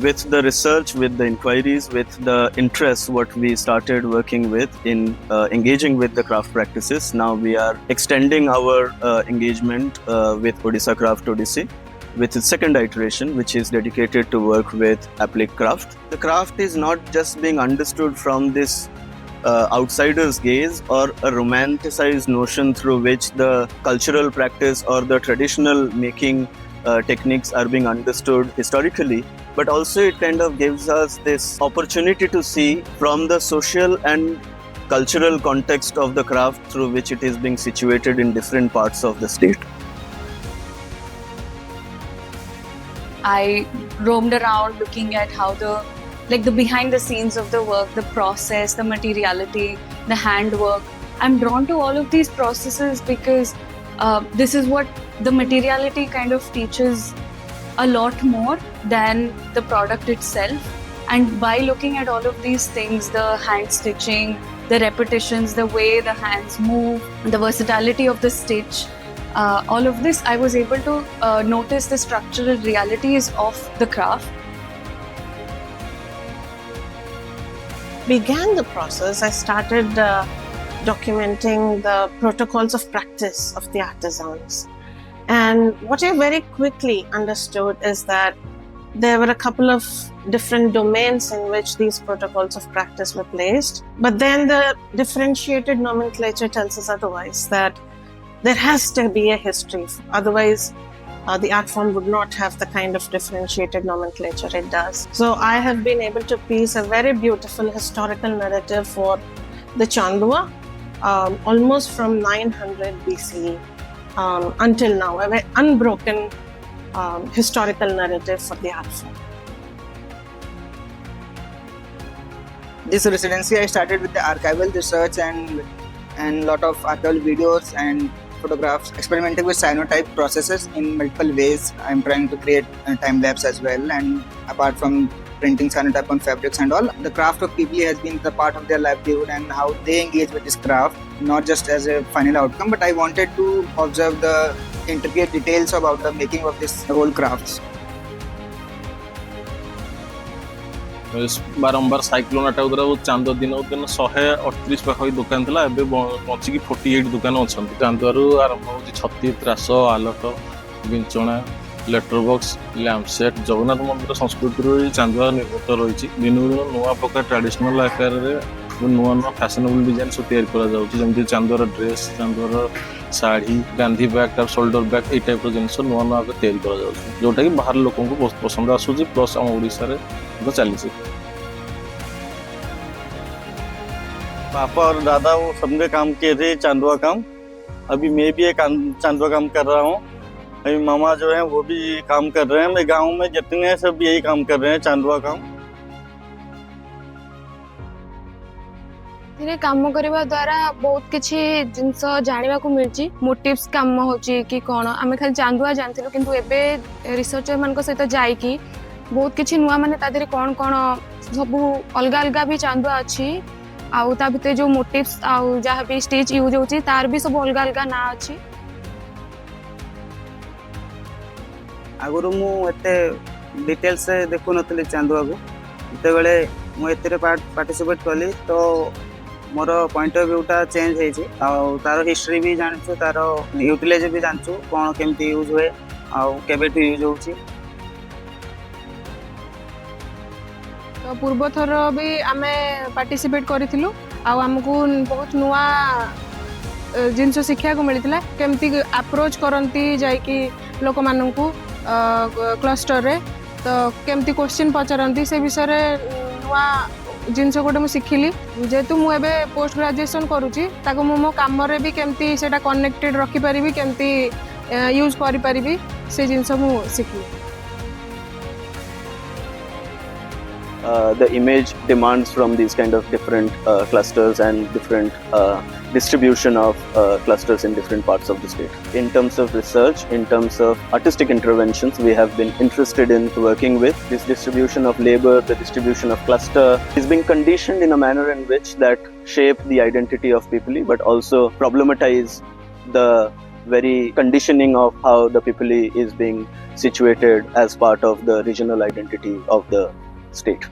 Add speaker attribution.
Speaker 1: With the research, with the inquiries, with the interest, what we started working with in engaging with the craft practices, now we are extending our engagement with Odisha Craft Odyssey with its second iteration, which is dedicated to work with applique craft. The craft is not just being understood from this outsider's gaze or a romanticized notion through which the cultural practice or the traditional making techniques are being understood historically, but also it kind of gives us this opportunity to see from the social and cultural context of the craft through which it is being situated in different parts of the state.
Speaker 2: I roamed around looking at how the behind the scenes of the work, the process, the materiality, the handwork. I'm drawn to all of these processes because this is what the materiality kind of teaches a lot more than the product itself. And by looking at all of these things, the hand stitching, the repetitions, the way the hands move, the versatility of the stitch, all of this, I was able to notice the structural realities of the craft.
Speaker 3: Began the process, I started documenting the protocols of practice of the artisans. And what I very quickly understood is that there were a couple of different domains in which these protocols of practice were placed. But then the differentiated nomenclature tells us otherwise, that there has to be a history. Otherwise, the art form would not have the kind of differentiated nomenclature it does. So I have been able to piece a very beautiful historical narrative for the Chandua, almost from 900 BCE until now, a very unbroken historical narrative for the art form.
Speaker 4: This residency I started with the archival research and lot of archival videos and photographs, experimenting with cyanotype processes in multiple ways. I'm trying to create time lapse as well, and apart from printing cyanotype on fabrics and all, the craft of people has been the part of their livelihood and how they engage with this craft, not just as a final outcome, but I wanted to observe the intricate details about the making of this whole crafts.
Speaker 5: बारंबार cyclone attack द्वारा चांद दिन दिन 138 पाखी दुकान था बचिकी 48 दुकान अच्छा चांदू आरंभ हो छती त्रास आलट विंचणा लेटर बॉक्स लैंपसेट जगन्नाथ मंदिर संस्कृति चांदुआ निर्मित रही दिन दिन नुआ प्रकार ट्रेडिशनल आकार नुआ नुआ फैशनेबल डिजाइन सब तैयारी चांदुआर ड्रेस चांदुआर शाढ़ी गांधी बैग शोल्डर बैग ये टाइप जिन नुआ नुआ तैयारी जोटा कि बाहर लोक बहुत पसंद आसूँ प्लस आम ओडिशा तो चली।
Speaker 1: पापा और दादा वो सबने काम किए थे चांदुआ काम, अभी मैं भी एक चांदुआ काम कर रहा हूँ, अभी मामा जो है वो भी काम कर रहे हैं, मैं गांव में जितने हैं सब यही काम कर रहे हैं चांदुआ काम।
Speaker 6: काम करने द्वारा बहुत किसी जिनस जाना को मिली मोटिव्स काम होची कि कौन आम खाली चांदुआ जानलु किंतु एबे रिसर्चर मान सहित जाइकी बहुत किसी नुआ माने तादेरे कौन कौन सब अलग अलग भी चांदुआ अच्छी आउ ता भितर जो मोटिव्स आउ जहाँ भी स्टिच यूज होची तार भी सब अलग अलग ना अच्छी।
Speaker 7: आगुरु मु एते डिटेल्स से देखु नथली चांदुआ को इते बेले मु एते पार्टिसिपेट कली तो मोर पॉइंट ऑफ व्यू टा चेंज हे छी आउ तार हिस्ट्री भी जानछु तार यूटिलाइज भी जानछु कोन केमती यूज होए आउ केबेठी यूज होची।
Speaker 6: तो पूर्व थर भी आमे पार्टिसिपेट करिथिलु आमको बहुत नुआ जिनस शिक्षा को मिलता केमती अप्रोच करती जाइकी लोक मानू क्लस्टर रे तो केमती क्वेश्चन पचारती से विषय नुआ जिनस गोटे मुझे शिखिली जेहेतु मुझे पोस्ट ग्रेजुएशन करुँची ताको मो काम भी केमती सेटा कनेक्टेड रखिपारि केमती यूज करि से जिनस मु शिखिली
Speaker 1: The image demands from these kind of different clusters and different distribution of clusters in different parts of the state. In terms of research, in terms of artistic interventions, we have been interested in working with this distribution of labor, the distribution of cluster is being conditioned in a manner in which that shape the identity of Pipali, but also problematize the very conditioning of how the Pipali is being situated as part of the regional identity of the state.